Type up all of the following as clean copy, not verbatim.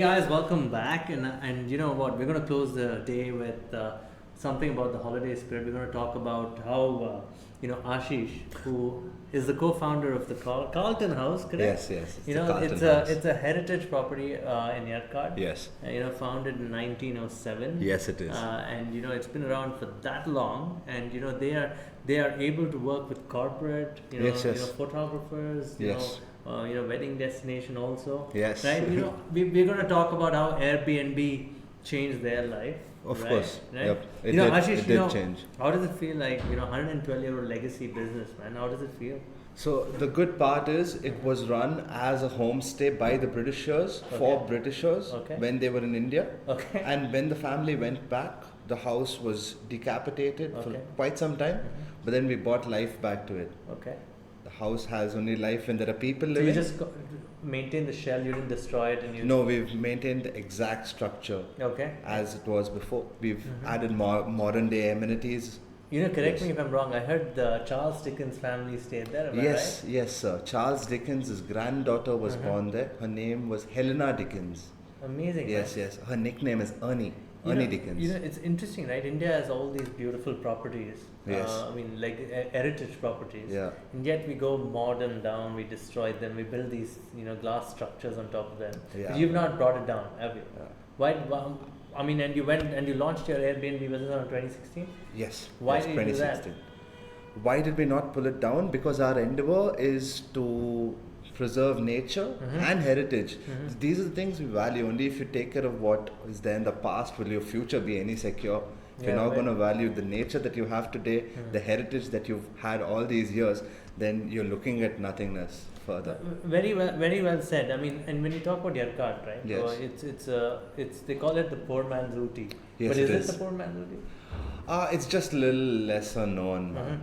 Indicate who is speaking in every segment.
Speaker 1: Guys, welcome back, and you know what? We're going to close the day with something about the holiday spirit. We're going to talk about how Ashish, who is the co-founder of the Carlton House, correct?
Speaker 2: Yes. It's
Speaker 1: You
Speaker 2: the
Speaker 1: know,
Speaker 2: Carlton
Speaker 1: it's
Speaker 2: House.
Speaker 1: a heritage property in Yercaud.
Speaker 2: Yes.
Speaker 1: Founded in 1907.
Speaker 2: Yes, it is.
Speaker 1: And it's been around for that long, and they are able to work with corporate,
Speaker 2: Yes.
Speaker 1: photographers,
Speaker 2: Yes.
Speaker 1: wedding destination also.
Speaker 2: Yes.
Speaker 1: Right. We're going to talk about how Airbnb changed their life.
Speaker 2: Of
Speaker 1: right?
Speaker 2: course.
Speaker 1: Right.
Speaker 2: Yep. It
Speaker 1: Ashish,
Speaker 2: it did change.
Speaker 1: how does it feel like 112-year-old legacy business, man? How does it feel?
Speaker 2: So the good part is it was run as a homestay by the Britishers for Britishers when they were in India.
Speaker 1: Okay.
Speaker 2: And when the family went back, the house was decapitated for quite some time. But then we brought life back to it.
Speaker 1: Okay.
Speaker 2: The house has only life when there are people
Speaker 1: So
Speaker 2: living.
Speaker 1: you just maintain the shell, you didn't destroy it, and you.
Speaker 2: No, we've maintained the exact structure as it was before. We've added modern day amenities.
Speaker 1: Correct me if I'm wrong. I heard the Charles Dickens family stayed there. Am I
Speaker 2: Yes,
Speaker 1: right?
Speaker 2: yes, sir. Charles Dickens' granddaughter was born there. Her name was Helena Dickens.
Speaker 1: Amazing.
Speaker 2: Yes,
Speaker 1: man.
Speaker 2: yes. Her nickname is Ernie. Ernie Dickens.
Speaker 1: It's interesting, right? India has all these beautiful properties.
Speaker 2: Yes.
Speaker 1: Heritage properties.
Speaker 2: Yeah.
Speaker 1: And yet we go modern down, we destroy them, we build these, glass structures on top of them.
Speaker 2: Yeah.
Speaker 1: But you've not brought it down, have you?
Speaker 2: Yeah.
Speaker 1: Why? And you went and you launched your Airbnb business in 2016?
Speaker 2: Yes.
Speaker 1: Why
Speaker 2: yes,
Speaker 1: did you do that?
Speaker 2: 2016. Why did we not pull it down? Because our endeavor is to preserve nature and heritage. These are the things we value. Only if you take care of what is there in the past will your future be any secure. If you're not going to value the nature that you have today, the heritage that you've had all these years, then you're looking at nothingness further.
Speaker 1: Very well said. I mean, and when you talk about Yercaud, right?
Speaker 2: Yes.
Speaker 1: It's they call it the poor man's Ooty.
Speaker 2: Yes,
Speaker 1: but
Speaker 2: it
Speaker 1: is
Speaker 2: is.
Speaker 1: it the poor man's Ooty?
Speaker 2: It's just a little lesser known, man.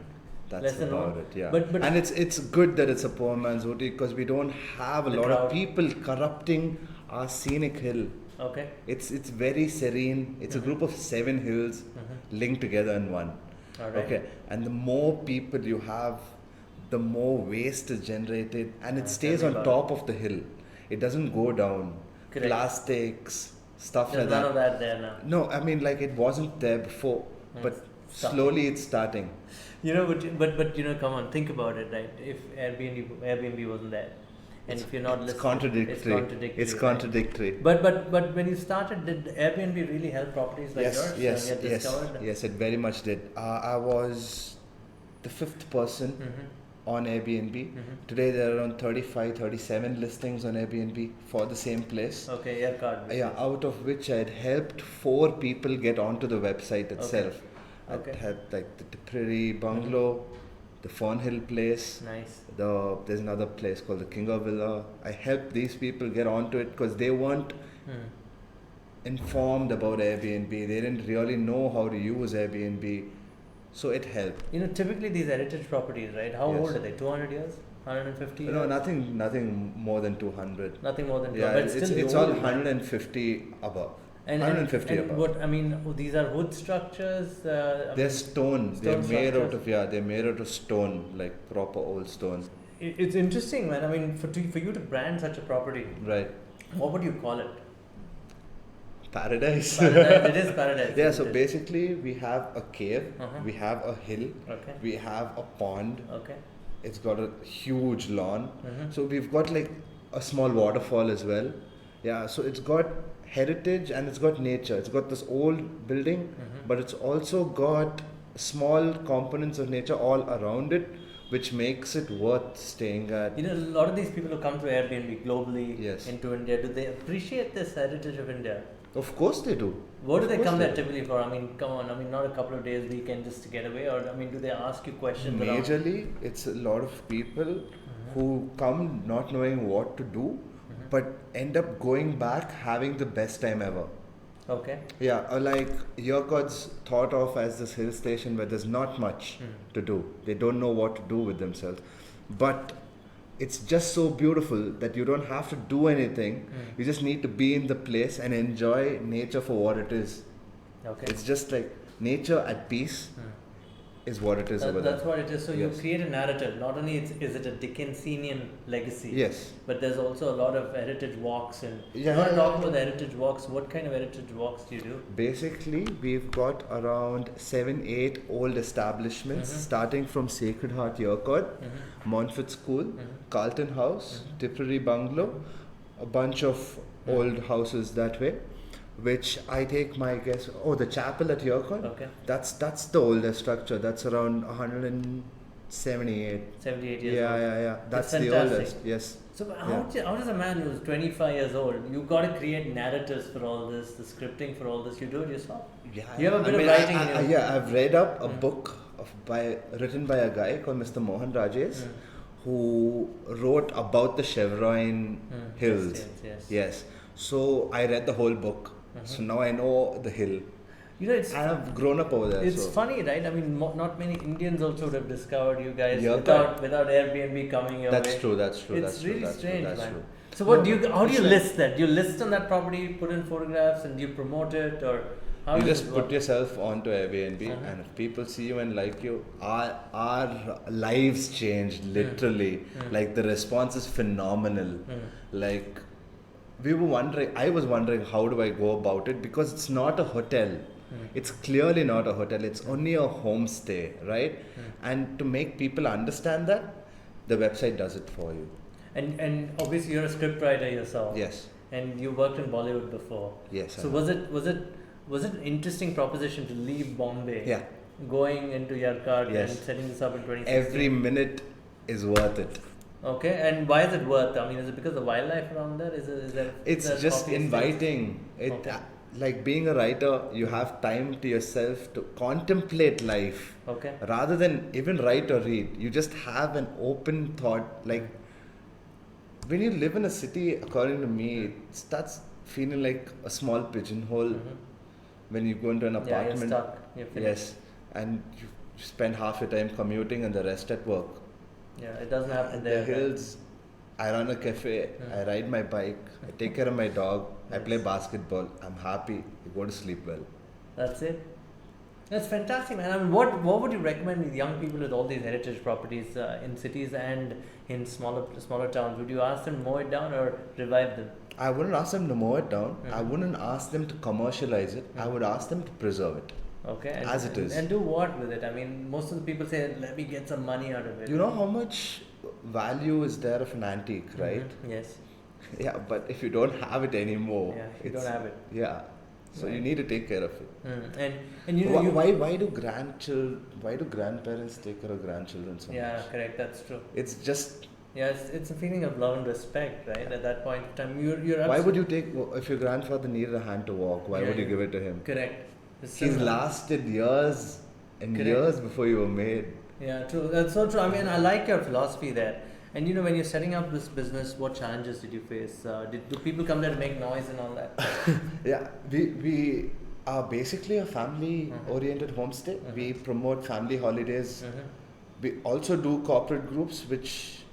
Speaker 2: That's
Speaker 1: Lesser
Speaker 2: about
Speaker 1: known.
Speaker 2: it, yeah.
Speaker 1: But
Speaker 2: and it's good that it's a poor man's Ooty because we don't have a lot
Speaker 1: crowd.
Speaker 2: of people corrupting our scenic hill.
Speaker 1: Okay.
Speaker 2: It's very serene. It's a group of 7 hills linked together in one.
Speaker 1: All right.
Speaker 2: Okay, and the more people you have, the more waste is generated, and it stays on top of the hill. It doesn't go down.
Speaker 1: Correct.
Speaker 2: Plastics, stuff
Speaker 1: There's
Speaker 2: like
Speaker 1: none
Speaker 2: that.
Speaker 1: of that there now.
Speaker 2: No, I mean it wasn't there before, but slowly it's starting.
Speaker 1: But come on, think about it, right? If Airbnb wasn't there, and if you're not
Speaker 2: It's
Speaker 1: listening,
Speaker 2: contradictory.
Speaker 1: it's
Speaker 2: It's
Speaker 1: contradictory. Right?
Speaker 2: contradictory.
Speaker 1: But when you started, did Airbnb really help properties like yours?
Speaker 2: Yes,
Speaker 1: when you had discovered?
Speaker 2: yes, it very much did. I was the 5th person on Airbnb. Today there are around 35, 37 listings on Airbnb for the same place.
Speaker 1: Okay, Yercaud.
Speaker 2: Yeah, out of which I had helped 4 people get onto the website itself.
Speaker 1: Okay.
Speaker 2: I had like the Tipperary Bungalow, the Thornhill Place.
Speaker 1: Nice.
Speaker 2: There's another place called the Kinga Villa. I helped these people get onto it because they weren't informed about Airbnb. They didn't really know how to use Airbnb. So it helped.
Speaker 1: Typically these heritage properties, right? How
Speaker 2: Yes.
Speaker 1: old are they? 200 years? 150 years?
Speaker 2: No, nothing more than 200.
Speaker 1: Nothing more than 200.
Speaker 2: Yeah,
Speaker 1: But
Speaker 2: it's
Speaker 1: still
Speaker 2: all
Speaker 1: old, right?
Speaker 2: 150 above.
Speaker 1: And
Speaker 2: 150
Speaker 1: and
Speaker 2: above.
Speaker 1: these are wood structures.
Speaker 2: They're stone. They're
Speaker 1: stone
Speaker 2: made out
Speaker 1: structures.
Speaker 2: of they're made out of stone, like proper old stone.
Speaker 1: It's interesting, man. I mean, for you to brand such a property,
Speaker 2: Right.
Speaker 1: what would you call it?
Speaker 2: Paradise.
Speaker 1: Paradise. It is paradise.
Speaker 2: Yeah,
Speaker 1: isn't
Speaker 2: so
Speaker 1: it?
Speaker 2: basically we have a cave, we have a hill,
Speaker 1: Okay.
Speaker 2: we have a pond,
Speaker 1: Okay.
Speaker 2: it's got a huge lawn. So we've got like a small waterfall as well. Yeah, so it's got heritage and it's got nature. It's got this old building, but it's also got small components of nature all around it, which makes it worth staying at.
Speaker 1: A lot of these people who come to Airbnb globally
Speaker 2: Yes.
Speaker 1: into India, do they appreciate this heritage of India?
Speaker 2: Of course they do.
Speaker 1: What do
Speaker 2: Of
Speaker 1: they
Speaker 2: course
Speaker 1: come there
Speaker 2: do.
Speaker 1: typically for? I mean, come on. I mean, not a couple of days, weekend just to get away, or do they ask you questions around?
Speaker 2: Majorly, it's a lot of people who come not knowing what to do, but end up going back having the best time ever.
Speaker 1: Okay.
Speaker 2: Yeah, like Yercaud's thought of as this hill station where there's not much to do. They don't know what to do with themselves. But it's just so beautiful that you don't have to do anything. You just need to be in the place and enjoy nature for what it is.
Speaker 1: Okay.
Speaker 2: It's just like nature at peace is what it is over
Speaker 1: That's
Speaker 2: there.
Speaker 1: what it is. So you create a narrative. Not only is it a Dickensian legacy,
Speaker 2: Yes.
Speaker 1: but there's also a lot of heritage walks. And
Speaker 2: Yeah,
Speaker 1: you want to
Speaker 2: yeah,
Speaker 1: talk
Speaker 2: yeah.
Speaker 1: about the heritage walks? What kind of heritage walks do you do?
Speaker 2: Basically, we've got around 7-8 old establishments, starting from Sacred Heart Yercaud, Montfort School, Carlton House, Tipperary Bungalow, a bunch of old houses that way, which I take my guess. Oh, the chapel at Yercaud.
Speaker 1: Okay.
Speaker 2: That's the oldest structure. That's around 178.
Speaker 1: 78 years
Speaker 2: Yeah,
Speaker 1: old.
Speaker 2: yeah, yeah. That's the
Speaker 1: fantastic.
Speaker 2: oldest. Yes.
Speaker 1: So how does a man who's 25 years old, you got to create narratives for all this, the scripting for all this, you do it yourself?
Speaker 2: Yeah.
Speaker 1: You have a bit of writing in your...
Speaker 2: Yeah, I've read up a book written by a guy called Mr. Mohan Rajesh, who wrote about the Chevron Hills. Yes. So I read the whole book. So now I know the hill.
Speaker 1: You know, it's...
Speaker 2: I have grown up over there.
Speaker 1: It's
Speaker 2: so.
Speaker 1: funny, right? I mean, not many Indians also would have discovered you guys
Speaker 2: Yercaud.
Speaker 1: without Airbnb coming your way.
Speaker 2: That's true.
Speaker 1: It's really strange,
Speaker 2: that's
Speaker 1: man.
Speaker 2: true.
Speaker 1: So how do you list that? Do you list on that property, put in photographs, and do you promote it, or how
Speaker 2: You
Speaker 1: does
Speaker 2: just
Speaker 1: it
Speaker 2: put
Speaker 1: work?
Speaker 2: yourself onto Airbnb, and if people see you and like you, our lives changed literally. Like the response is phenomenal. Like I was wondering how do I go about it, because it's not a hotel. It's clearly not a hotel. It's only a homestay, right? And to make people understand that, the website does it for you.
Speaker 1: And obviously you're a scriptwriter yourself.
Speaker 2: Yes.
Speaker 1: And you worked in Bollywood before.
Speaker 2: Yes.
Speaker 1: So was it an interesting proposition to leave Bombay?
Speaker 2: Yeah.
Speaker 1: Going into Yercaud
Speaker 2: Yes.
Speaker 1: and setting this up in 2016?
Speaker 2: Every minute is worth it.
Speaker 1: Okay, and why is it worth? I mean, is it because of wildlife around there? Is there?
Speaker 2: It's just inviting. Like being a writer, you have time to yourself to contemplate life.
Speaker 1: Okay.
Speaker 2: Rather than even write or read, you just have an open thought. Like when you live in a city, according to me, it starts feeling like a small pigeonhole. When you go into an apartment,
Speaker 1: you're stuck. You're finished.
Speaker 2: Yes, and you spend half your time commuting and the rest at work.
Speaker 1: Yeah, it doesn't happen there.
Speaker 2: The hills, I run a cafe, I ride my bike, I take care of my dog, I play basketball, I'm happy, I go to sleep well.
Speaker 1: That's it. That's fantastic, man. I mean, what would you recommend with young people with all these heritage properties in cities and in smaller towns? Would you ask them to mow it down or revive them?
Speaker 2: I wouldn't ask them to mow it down. I wouldn't ask them to commercialize it. I would ask them to preserve it.
Speaker 1: Okay.
Speaker 2: As it is.
Speaker 1: And do what with it? I mean, most of the people say, let me get some money out of it.
Speaker 2: You know how much value is there of an antique, right?
Speaker 1: Yes.
Speaker 2: Yeah, but if you don't have it anymore,
Speaker 1: You don't have it.
Speaker 2: Yeah. So you need to take care of it.
Speaker 1: And you know,
Speaker 2: why do grandparents take care of grandchildren so much?
Speaker 1: Yeah, correct. That's true.
Speaker 2: It's just.
Speaker 1: Yeah, it's a feeling of love and respect, right? At that point in time, you're.
Speaker 2: Why would you take if your grandfather needed a hand to walk? Why would you give it to him?
Speaker 1: Correct.
Speaker 2: He's lasted years and years before you were made.
Speaker 1: Yeah, true. That's so true. I mean, I like your philosophy there. And you know, when you're setting up this business, what challenges did you face? Do people come there to make noise and all that?
Speaker 2: Yeah, we are basically a family-oriented homestay. We promote family holidays. We also do corporate groups, which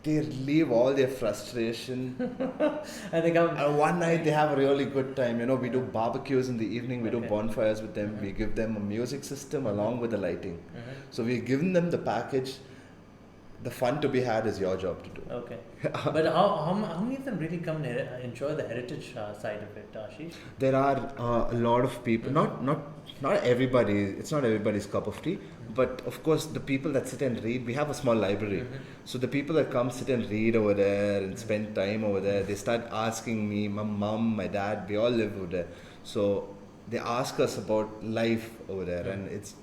Speaker 2: they relieve all their frustration.
Speaker 1: And they come.
Speaker 2: And one night they have a really good time. You know, we do barbecues in the evening. We do bonfires with them. We give them a music system along with the lighting. So we've given them the package. The fun to be had is your job to do.
Speaker 1: Okay. But how many of them really come and enjoy the heritage side of it, Ashish?
Speaker 2: There are a lot of people. Not everybody. It's not everybody's cup of tea. But of course, the people that sit and read, we have a small library. So the people that come sit and read over there and spend time over there, they start asking me, my mom, my dad, we all live over there. So they ask us about life over there, and it's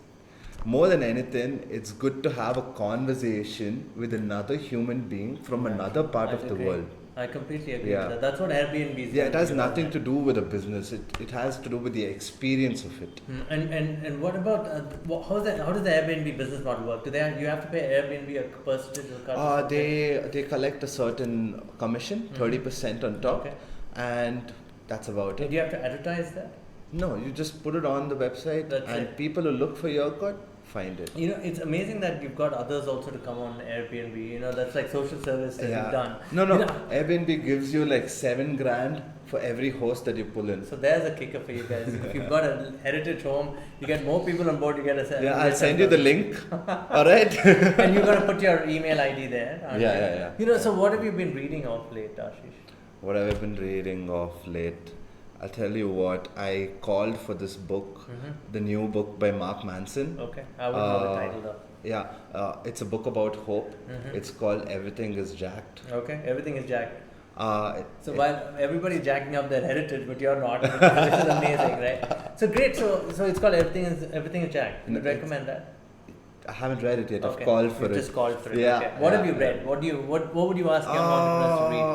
Speaker 2: more than anything, it's good to have a conversation with another human being from another part of the world.
Speaker 1: I completely agree with that. That's what Airbnb is.
Speaker 2: Yeah, it has nothing to do with a business. It has to do with the experience of it.
Speaker 1: And what about how does the Airbnb business model work? You have to pay Airbnb a percentage of cut?
Speaker 2: They collect a certain commission, 30% on top, and that's about it.
Speaker 1: Do you have to advertise that?
Speaker 2: No, you just put it on the website, and people who look for Yercaud find it.
Speaker 1: It's amazing that you've got others also to come on Airbnb. That's like social service that you've done.
Speaker 2: No. Airbnb gives you like $7,000 for every host that you pull in.
Speaker 1: So there's a kicker for you guys. If you've got a heritage home, you get more people on board. You get a
Speaker 2: I'll send you the link. All right.
Speaker 1: And you're gonna put your email ID there. Aren't you?
Speaker 2: Yeah.
Speaker 1: So what have you been reading of late, Ashish?
Speaker 2: What have I been reading of late? I'll tell you what, I called for this book, the new book by Mark Manson.
Speaker 1: Okay, I would know the title though.
Speaker 2: Yeah, it's a book about hope. It's called Everything is Jacked.
Speaker 1: Okay, everything is jacked.
Speaker 2: So
Speaker 1: while everybody's jacking up their heritage, but you're not, which is amazing, right? So great. So it's called Everything is Jacked. Would you recommend that?
Speaker 2: I haven't read it yet.
Speaker 1: Okay.
Speaker 2: I've called for it.
Speaker 1: Just called for it.
Speaker 2: Yeah.
Speaker 1: Okay. What have you read? What would you ask young entrepreneurs to read?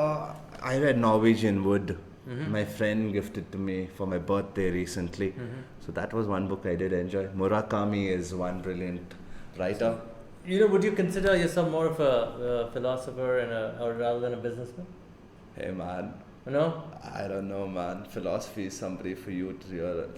Speaker 2: I read Norwegian Wood. My friend gifted to me for my birthday recently. So that was one book I did enjoy. Murakami is one brilliant writer.
Speaker 1: Would you consider yourself more of a philosopher or rather than a businessman?
Speaker 2: Hey man.
Speaker 1: No?
Speaker 2: I don't know, man. Philosophy is something for you to realize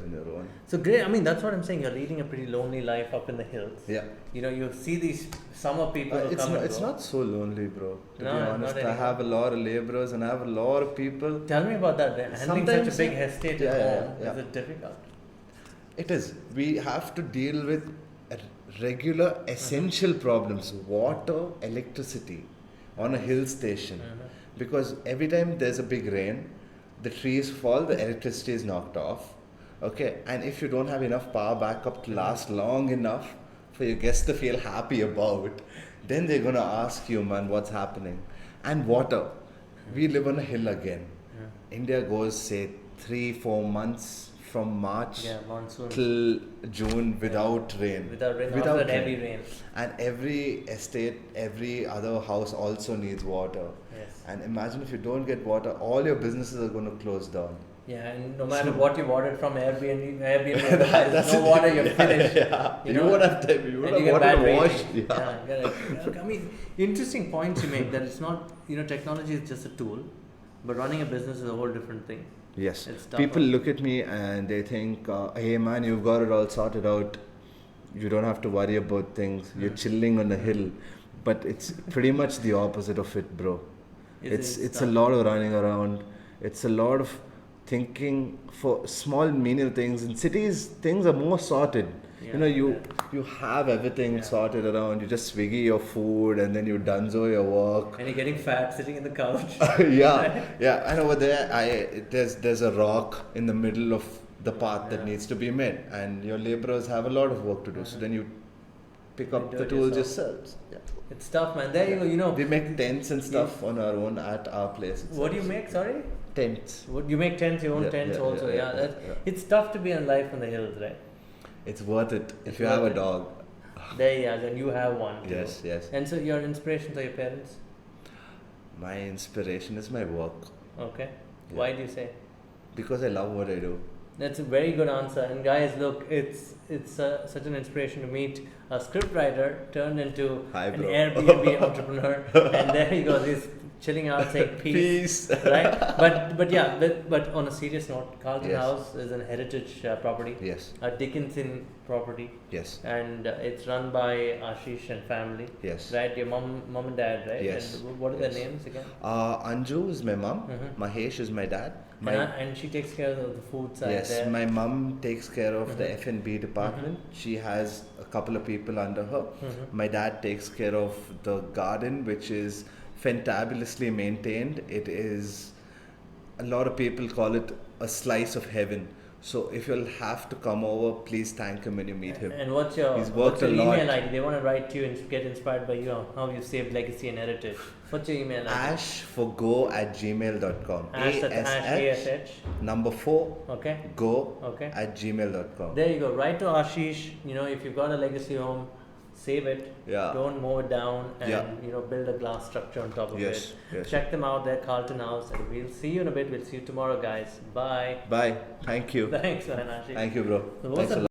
Speaker 2: on your own.
Speaker 1: So great. I mean, that's what I'm saying. You're leading a pretty lonely life up in the hills.
Speaker 2: Yeah.
Speaker 1: You see these summer people who come and go.
Speaker 2: It's not so lonely, bro. To be
Speaker 1: No,
Speaker 2: honest,
Speaker 1: not
Speaker 2: I have a lot of laborers and I have a lot of people.
Speaker 1: Tell me about that. Handling such a big estate at home,
Speaker 2: yeah.
Speaker 1: is it difficult?
Speaker 2: It is. We have to deal with regular essential problems: water, electricity, on a hill station. Because every time there's a big rain, the trees fall, the electricity is knocked off. Okay, and if you don't have enough power backup to last long enough for your guests to feel happy about, then they're gonna ask you, man, what's happening? And water. We live on a hill again. India goes, say, 3-4 months from March till June without rain.
Speaker 1: Without after heavy rain.
Speaker 2: And every estate, every other house also needs water.
Speaker 1: Yes.
Speaker 2: And imagine if you don't get water, all your businesses are going to close down.
Speaker 1: Yeah, and no matter what you've ordered from Airbnb there's no water, you're finished.
Speaker 2: You would have water to wash.
Speaker 1: I mean, interesting points you make that it's not, technology is just a tool, but running a business is a whole different thing.
Speaker 2: Yes. People look at me and they think, hey man, you've got it all sorted out. You don't have to worry about things. You're chilling on the hill. But it's pretty much the opposite of it, bro. It's a lot of running around. It's a lot of thinking for small menial things. In cities, things are more sorted. You have everything sorted around. You just Swiggy your food and then you dunzo your work.
Speaker 1: And you're getting fat sitting in the couch.
Speaker 2: Yeah. And over there, there's a rock in the middle of the path that needs to be made, and your laborers have a lot of work to do. So then you pick up the tools yourselves. Yeah.
Speaker 1: It's tough, man. There you go.
Speaker 2: We make tents and stuff on our own at our place.
Speaker 1: What do you make? Sorry.
Speaker 2: Tents.
Speaker 1: You make tents, your own tents also. It's tough to be on life on the hills, right?
Speaker 2: It's worth it if you have a dog.
Speaker 1: Then you have one. Too.
Speaker 2: Yes.
Speaker 1: And so your inspirations are your parents?
Speaker 2: My inspiration is my work.
Speaker 1: Okay. Yeah. Why do you say?
Speaker 2: Because I love what I do.
Speaker 1: That's a very good answer. And guys, look, it's such an inspiration to meet a scriptwriter turned into an Airbnb entrepreneur. And there he goes. He's chilling out saying peace. Right? But on a serious note, Carlton House is an heritage property.
Speaker 2: Yes.
Speaker 1: A Dickinson property.
Speaker 2: Yes.
Speaker 1: And it's run by Ashish and family.
Speaker 2: Yes.
Speaker 1: Right? Your mom and dad, right?
Speaker 2: Yes.
Speaker 1: And what are their names again?
Speaker 2: Anju is my mom. Mahesh is my dad.
Speaker 1: And she takes care of the food side.
Speaker 2: Yes,
Speaker 1: there.
Speaker 2: my mum takes care of the F&B department. She has a couple of people under her. My dad takes care of the garden, which is fantabulously maintained. It is, a lot of people call it a slice of heaven. So if you'll have to come over, please thank him when you meet him.
Speaker 1: And what's your email ID? They want to write to you and get inspired by you, how you saved legacy and heritage. What's your email ID?
Speaker 2: ashforgo@gmail.com.
Speaker 1: ASH.
Speaker 2: Number 4.
Speaker 1: Okay.
Speaker 2: Go.
Speaker 1: Okay.
Speaker 2: @gmail.com.
Speaker 1: There you go. Write to Ashish. If you've got a legacy home, save it.
Speaker 2: Yeah.
Speaker 1: Don't mow it down and build a glass structure on top of it. Yes. Check them out there, Carlton House. And we'll see you in a bit. We'll see you tomorrow, guys. Bye.
Speaker 2: Bye. Thank you.
Speaker 1: Thanks, man, Ashish.
Speaker 2: Thank you, bro.
Speaker 1: So
Speaker 2: thanks a lot.